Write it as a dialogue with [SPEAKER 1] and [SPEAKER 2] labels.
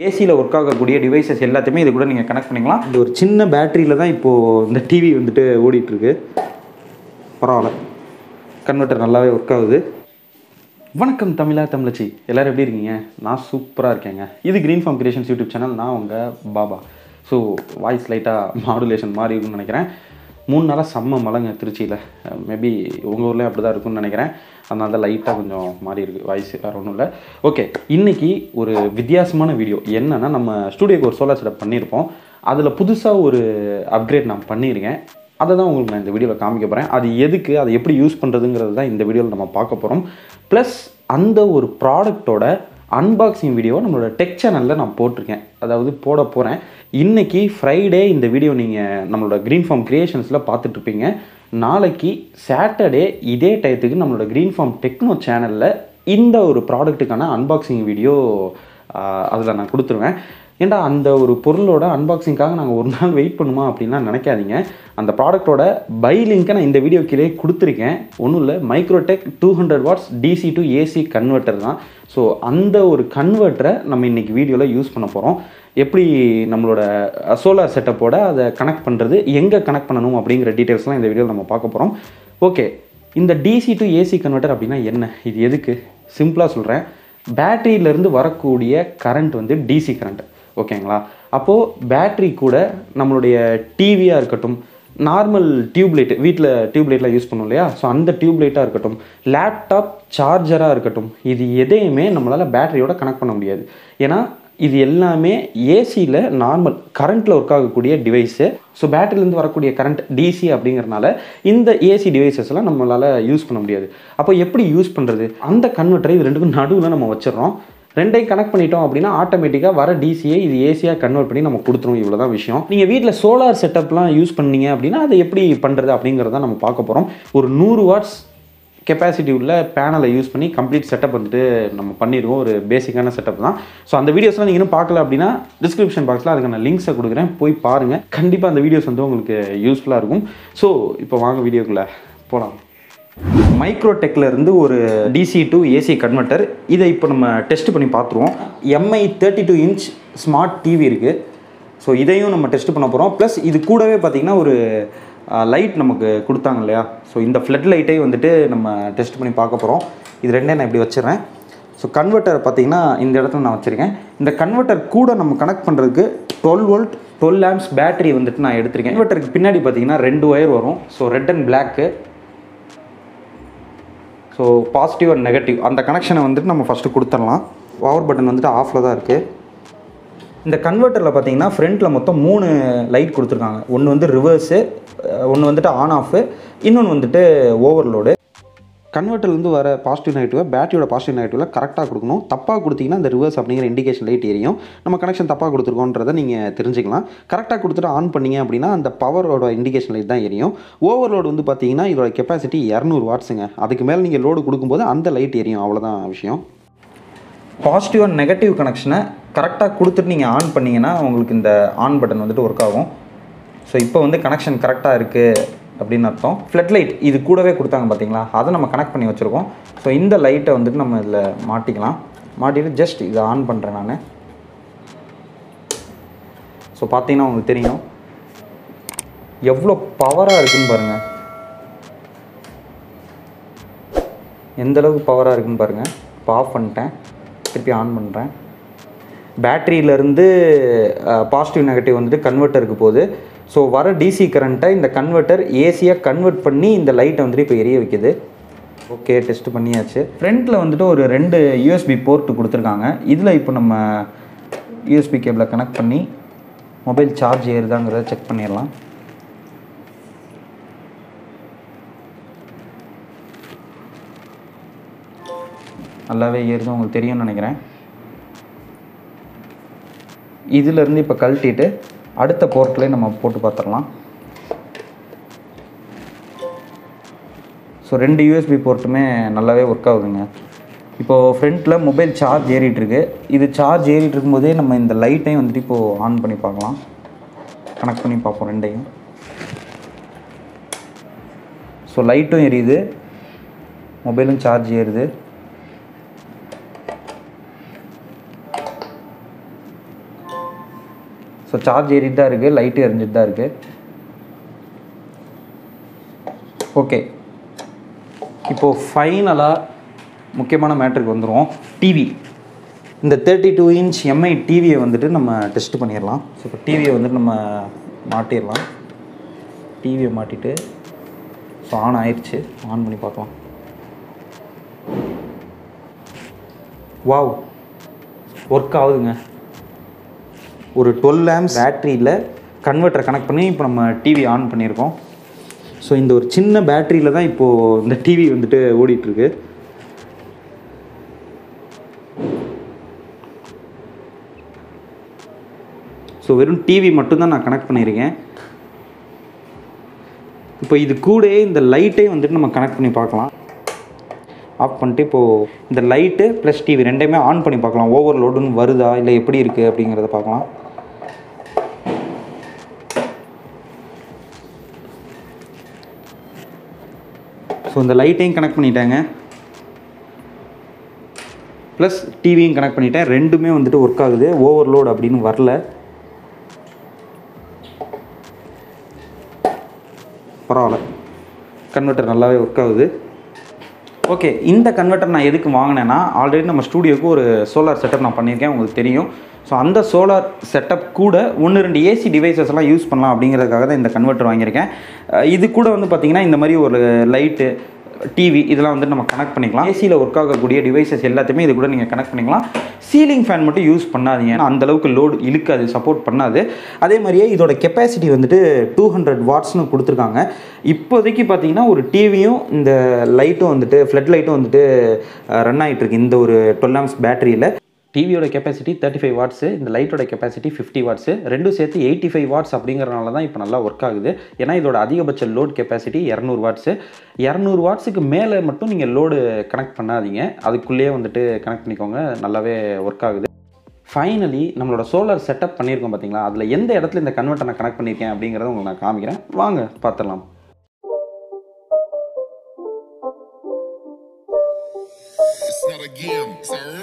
[SPEAKER 1] ஏசியில் ஒர்க் ஆகக்கூடிய டிவைசஸ் எல்லாத்தையுமே இது கூட நீங்கள் கனெக்ட் பண்ணிக்கலாம். இது ஒரு சின்ன பேட்டரியில் தான் இப்போது இந்த டிவி வந்துட்டு ஓடிட்டுருக்கு. பரவாயில்ல, கன்வெர்ட்டர் நல்லாவே ஒர்க் ஆகுது. வணக்கம் தமிழச்சி, எல்லோரும் எப்படி இருக்கீங்க? நான் சூப்பராக இருக்கேங்க. இது green form creations YouTube channel. நான் உங்கள் பாபா. ஸோ வாய்ஸ் லைட்டாக மாடுலேஷன் மாதிரி இருக்குன்னு நினைக்கிறேன். 3 நாளாக செம்ம மழைங்க திருச்சியில். மேபி உங்கள் ஊர்லேயும் அப்படி தான் இருக்குன்னு நினைக்கிறேன். அதனால தான் லைட்டாக கொஞ்சம் மாறி இருக்குது வாய்ஸ், வேறு ஒன்றும் இல்லை. ஓகே, இன்றைக்கி ஒரு வித்தியாசமான வீடியோ. என்னென்னா, நம்ம ஸ்டூடியோக்கு ஒரு சோலார் செட்டப் பண்ணியிருப்போம். அதில் புதுசாக ஒரு அப்கிரேட் நான் பண்ணியிருக்கேன். அதை தான் உங்களுக்கு நான் இந்த வீடியோவில் காமிக்க போகிறேன். அது எதுக்கு, அதை எப்படி யூஸ் பண்ணுறதுங்கிறது தான் இந்த வீடியோவில் நம்ம பார்க்க போகிறோம். ப்ளஸ் அந்த ஒரு ப்ராடக்டோட அன்பாக்சிங் வீடியோ நம்மளோட டெக் சேனலில் நான் போட்டிருக்கேன், அதாவது போட போகிறேன். இன்றைக்கி ஃப்ரைடே இந்த வீடியோ நீங்கள் நம்மளோட க்ரீன் ஃபார்ம் கிரியேஷன்ஸில் பார்த்துட்ருப்பீங்க. நாளைக்கு சாட்டர்டே இதே டயத்துக்கு நம்மளோட க்ரீன் ஃபார்ம் டெக்னோ சேனலில் இந்த ஒரு ப்ராடக்ட்டுக்கான அன்பாக்சிங் வீடியோ அதில் நான் கொடுத்துருவேன். ஏன்டா அந்த ஒரு பொருளோட அன்பாக்சிங்காக நாங்கள் ஒரு நாள் வெயிட் பண்ணுமா அப்படின்லாம் நினைக்காதீங்க. அந்த ப்ராடக்டோட பை லிங்க்கை நான் இந்த வீடியோ கீழே கொடுத்துருக்கேன். ஒன்றும் இல்லை, Microtek 200 watts DC to AC converter தான். ஸோ அந்த ஒரு கன்வெர்ட்டரை நம்ம இன்றைக்கி வீடியோவில் யூஸ் பண்ண போகிறோம். எப்படி நம்மளோட சோலார் செட்டப்போட அதை கனெக்ட் பண்ணுறது, எங்கே கனெக்ட் பண்ணணும் அப்படிங்கிற டீட்டெயில்ஸ்லாம் இந்த வீடியோவில் நம்ம பார்க்க போகிறோம். ஓகே, இந்த DC to AC கன்வெர்ட்டர் அப்படின்னா என்ன, இது எதுக்கு? சிம்பிளாக சொல்கிறேன். பேட்டரியிலேருந்து வரக்கூடிய கரண்ட் வந்து DC கரண்ட், ஓகேங்களா? அப்போது பேட்ரி கூட நம்மளுடைய டிவியாக இருக்கட்டும், நார்மல் டியூப்லைட், வீட்டில் டியூப்லைட்லாம் யூஸ் பண்ணும் இல்லையா, ஸோ அந்த டியூப்லைட்டாக இருக்கட்டும், லேப்டாப் சார்ஜராக இருக்கட்டும், இது எதையுமே நம்மளால் பேட்டரியோட கனெக்ட் பண்ண முடியாது. ஏன்னா இது எல்லாமே ஏசியில் நார்மல் கரண்ட்டில் ஒர்க் ஆகக்கூடிய டிவைஸு. ஸோ பேட்டரியிலேருந்து வரக்கூடிய கரண்ட் DC அப்படிங்கிறனால இந்த ஏசி டிவைசஸ்லாம் நம்மளால் யூஸ் பண்ண முடியாது. அப்போ எப்படி யூஸ் பண்ணுறது? அந்த கன்வெர்ட்டரை இது ரெண்டுக்கும் நடுவில் நம்ம வச்சிடறோம். ரெண்டையும் கனெக்ட் பண்ணிட்டோம் அப்படின்னா ஆட்டோமேட்டிக்காக வர டிசியை இது ஏசியாக கன்வெர்ட் பண்ணி நம்ம கொடுத்துரும். இவ்வளோ தான் விஷயம். நீங்கள் வீட்டில் சோலார் செட்டப்லாம் யூஸ் பண்ணீங்க அப்படின்னா அதை எப்படி பண்ணுறது அப்படிங்கிறத நம்ம பார்க்க போகிறோம். ஒரு 100 வாட்ஸ் கெப்பாசிட்டி உள்ள பேனலை யூஸ் பண்ணி கம்ப்ளீட் செட்டப் வந்துட்டு நம்ம பண்ணிடுவோம். ஒரு பேசிக்கான செட்டப் தான். ஸோ அந்த வீடியோஸ்லாம் நீங்கள் இன்னும் பார்க்கல அப்படின்னா டிஸ்கிரிப்ஷன் பாக்ஸில் அதுக்கான லிங்க்ஸை கொடுக்குறேன், போய் பாருங்கள். கண்டிப்பாக அந்த வீடியோஸ் வந்து உங்களுக்கு யூஸ்ஃபுல்லாக இருக்கும். ஸோ இப்போ வாங்க வீடியோக்குள்ளே போகலாம். மைக்ரோடெக்கில் இருந்து ஒரு DC to AC கன்வெர்ட்டர், இதை இப்போ நம்ம டெஸ்ட் பண்ணி பார்த்துருவோம். MI 32 இன்ச் ஸ்மார்ட் டிவி இருக்குது. ஸோ இதையும் நம்ம டெஸ்ட் பண்ண போகிறோம். ப்ளஸ் இது கூடவே பார்த்திங்கன்னா ஒரு லைட் நமக்கு கொடுத்தாங்க இல்லையா, ஸோ இந்த ஃப்ளட் லைட்டை வந்துட்டு நம்ம டெஸ்ட் பண்ணி பார்க்க போகிறோம். இது ரெண்டே நான் இப்படி வச்சிடுறேன். ஸோ கன்வெர்ட்டர் பார்த்திங்கன்னா இந்த இடத்துல நான் வச்சுருக்கேன். இந்த கன்வெர்ட்டர் கூட நம்ம கனெக்ட் பண்ணுறதுக்கு 12 வோல்ட் 12 ஆம்ப்ஸ் பேட்டரி வந்துட்டு நான் எடுத்திருக்கேன். கன்வெர்ட்டருக்கு பின்னாடி பார்த்திங்கன்னா 2 ஒயர் வரும். So red and block. So positive and negative அந்த கனெக்ஷனை வந்துட்டு நம்ம ஃபஸ்ட்டு கொடுத்துடலாம். பவர் பட்டன் வந்துட்டு ஆஃபில் தான் இருக்குது. இந்த கன்வெர்ட்டரில் பார்த்தீங்கன்னா ஃப்ரண்ட்டில் மொத்தம் 3 லைட் கொடுத்துருக்காங்க. ஒன்று வந்து ரிவர்ஸு, ஒன்று வந்துட்டு ஆன் ஆஃபு, இன்னொன்று வந்துட்டு ஓவர்லோடு. கன்வெர்ட்டர்லேருந்து வர பாசிட்டிவ் நெகட்டிவாக பேட்டரியோட பாசிட்டிவ் நெகட்டிவில் கரெக்டாக கொடுக்கணும். தப்பாக கொடுத்தீங்கன்னா இந்த ரிவர்ஸ் அப்படிங்கிற இண்டிகேஷன் லைட் எரியும். நம்ம கனெக்ஷன் தப்பாக கொடுத்துருக்கோன்றதை நீங்கள் தெரிஞ்சுக்கலாம். கரெக்டாக கொடுத்துட்டு ஆன் பண்ணிங்க அப்படின்னா அந்த பவரோட இண்டிகேஷன் லைட் தான் எரியும். ஓவர்லோடு வந்து பார்த்தீங்கன்னா இதோட கெப்பாசிட்டி 200 வாட்ஸுங்க. அதுக்கு மேலே நீங்கள் லோடு கொடுக்கும்போது அந்த லைட் எரியும். அவ்வளோதான் விஷயம். பாசிட்டிவ் அண்ட் நெகட்டிவ் கனெக்ஷனை கரெக்டாக கொடுத்துட்டு நீங்கள் ஆன் பண்ணிங்கன்னா உங்களுக்கு இந்த ஆன் பட்டன் வந்துட்டு ஒர்க் ஆகும். ஸோ இப்போ வந்து கனெக்ஷன் கரெக்டாக இருக்குது அப்படின்னு அர்த்தம். ஃப்ளட் லைட் இது கூடவே கொடுத்தாங்க பார்த்தீங்களா, அதை நம்ம கனெக்ட் பண்ணி வச்சுருக்கோம். ஸோ இந்த லைட்டை வந்துட்டு நம்ம இதில் மாட்டிக்கலாம். மாட்டிட்டு ஜஸ்ட் இதை ஆன் பண்ணுறேன் நான். ஸோ பார்த்தீங்கன்னா உங்களுக்கு தெரியும் எவ்வளோ பவராக இருக்குதுன்னு பாருங்கள். எந்தளவுக்கு பவராக இருக்குதுன்னு பாருங்கள். இப்போ ஆஃப் பண்ணிட்டேன், திருப்பி ஆன் பண்ணுறேன். பேட்டரியிலேருந்து பாசிட்டிவ் நெகட்டிவ் வந்துட்டு கன்வெர்ட்டருக்கு போகுது. ஸோ வர DC கரண்ட்டை இந்த கன்வெர்ட்டர் ஏசியாக கன்வெர்ட் பண்ணி இந்த லைட்டை வந்துட்டு இப்போ எரிய வைக்குது. ஓகே, டெஸ்ட் பண்ணியாச்சு. ஃப்ரண்ட்டில் வந்துட்டு ஒரு 2 USB போர்ட்டு கொடுத்துருக்காங்க. இதில் இப்போ நம்ம USB கேபிளை கனெக்ட் பண்ணி மொபைல் சார்ஜ் ஏறுதாங்கிறத செக் பண்ணிடலாம். நல்லாவே ஏறுது, உங்களுக்கு தெரியும்னு நினைக்கிறேன். இதிலேருந்து இப்போ கழட்டிட்டு அடுத்த போர்ட்லேயே நம்ம போட்டு பார்த்துடலாம். ஸோ 2 USB போர்ட்டுமே நல்லாவே ஒர்க் ஆகுதுங்க. இப்போது ஃப்ரண்ட்டில் மொபைல் சார்ஜ் ஏறிட்டுருக்கு. இது சார்ஜ் ஏறிட்டு இருக்கும்போதே நம்ம இந்த லைட்டையும் வந்துட்டு இப்போது ஆன் பண்ணி பார்க்கலாம். கனெக்ட் பண்ணி பார்ப்போம் ரெண்டையும். ஸோ லைட்டும் எரியுது, மொபைலும் சார்ஜ் ஏறுது. ஸோ சார்ஜ் ஏறிட்டு தான் இருக்குது, லைட்டு எரிஞ்சிட்டு தான் இருக்குது. ஓகே, இப்போது ஃபைனலாக முக்கியமான மேட்ருக்கு வந்துடுவோம். டிவி. இந்த 32 இன்ச் எம்ஐ டிவியை வந்துட்டு நம்ம டெஸ்ட் பண்ணிடலாம். ஸோ இப்போ டிவியை வந்துட்டு நம்ம மாட்டிடலாம். டிவியை மாட்டிட்டு ஸோ ஆன் ஆயிடுச்சு. ஆன் பண்ணி பார்க்கலாம். வாவ், ஒர்க் ஆகுதுங்க. ஒரு 12 ஆம்ப்ஸ் பேட்டரியில் கன்வெர்ட்டரை கனெக்ட் பண்ணி இப்போ நம்ம டிவி ஆன் பண்ணியிருக்கோம். ஸோ இந்த ஒரு சின்ன பேட்டரியில் தான் இப்போது இந்த டிவி வந்துட்டு ஓடிட்டுருக்கு. ஸோ வெறும் டிவி மட்டும்தான் நான் கனெக்ட் பண்ணியிருக்கேன். இப்போ இது கூட இந்த லைட்டையும் வந்துட்டு நம்ம கனெக்ட் பண்ணி பார்க்கலாம். ஆஃப் பண்ணிட்டு இப்போது இந்த லைட்டு ப்ளஸ் டிவி ரெண்டையுமே ஆன் பண்ணி பார்க்கலாம். ஓவர்லோடுன்னு வருதா இல்லை எப்படி இருக்குது அப்படிங்கிறத பார்க்கலாம். ஸோ இந்த லைட்டையும் கனெக்ட் பண்ணிட்டாங்க, ப்ளஸ் டிவியும் கனெக்ட் பண்ணிட்டேன். ரெண்டுமே வந்துட்டு ஒர்க் ஆகுது, ஓவர்லோடு அப்படின்னு வரல. பரவாயில்ல, கன்வெர்ட்டர் நல்லாவே ஒர்க் ஆகுது. ஓகே, இந்த கன்வெர்ட்டர் நான் எதுக்கு வாங்கினேன்னா, ஆல்ரெடி நம்ம ஸ்டூடியோவுக்கு ஒரு சோலார் செட்டப் நான் பண்ணியிருக்கேன், உங்களுக்கு தெரியும். ஸோ அந்த சோலார் செட்டப் கூட 1-2 ஏசி டிவைசஸ் எல்லாம் யூஸ் பண்ணலாம் அப்படிங்கிறதுக்காக தான் இந்த கன்வெர்ட்டர் வாங்கியிருக்கேன். இது கூட வந்து பார்த்திங்கன்னா இந்த மாதிரி ஒரு லைட்டு, டிவி இதெல்லாம் வந்து நம்ம கனெக்ட் பண்ணிக்கலாம். ஏசியில் ஒர்க் ஆகக்கூடிய டிவைசஸ் எல்லாத்தையுமே இது கூட நீங்கள் கனெக்ட் பண்ணிக்கலாம். சீலிங் ஃபேன் மட்டும் யூஸ் பண்ணாதீங்க, அந்தளவுக்கு லோடு இழுக்காது, சப்போர்ட் பண்ணாது. அதே மாதிரியே இதோட கெப்பாசிட்டி வந்துட்டு 200 வாட்ஸ்னு கொடுத்துருக்காங்க. இப்போதைக்கு பார்த்தீங்கன்னா ஒரு டிவியும் இந்த லைட்டும் வந்துட்டு ஃப்ளட் லைட்டும் வந்துட்டு ரன் ஆகிட்டுருக்கு இந்த ஒரு 12 ஆம்ப்ஸ் பேட்டரியில். டிவியோட கெப்பாசிட்டி 35 வாட்ஸு, இந்த லைட்டோட கெப்பாசிட்டி 50 வாட்ஸு, ரெண்டும் சேர்த்து 85 வாட்ஸ் அப்படிங்கிறனால தான் இப்போ நல்லா ஒர்க் ஆகுது. ஏன்னா இதோட அதிகபட்ச லோட் கெப்பாசிட்டி 200 வாட்ஸு. 200 வாட்ஸுக்கு மேலே மட்டும் நீங்கள் லோடு கனெக்ட் பண்ணாதீங்க, அதுக்குள்ளேயே வந்துட்டு கனெக்ட் பண்ணிக்கோங்க, நல்லாவே ஒர்க் ஆகுது. ஃபைனலி நம்மளோட சோலார் செட்டப் பண்ணியிருக்கோம் பார்த்தீங்களா, அதில் எந்த இடத்துல இந்த கன்வெர்ட்டர் நான் கனெக்ட் பண்ணியிருக்கேன் அப்படிங்கிறத உங்களுக்கு நான் காமிக்கிறேன், வாங்க பார்த்துடலாம். It's not a game, it's a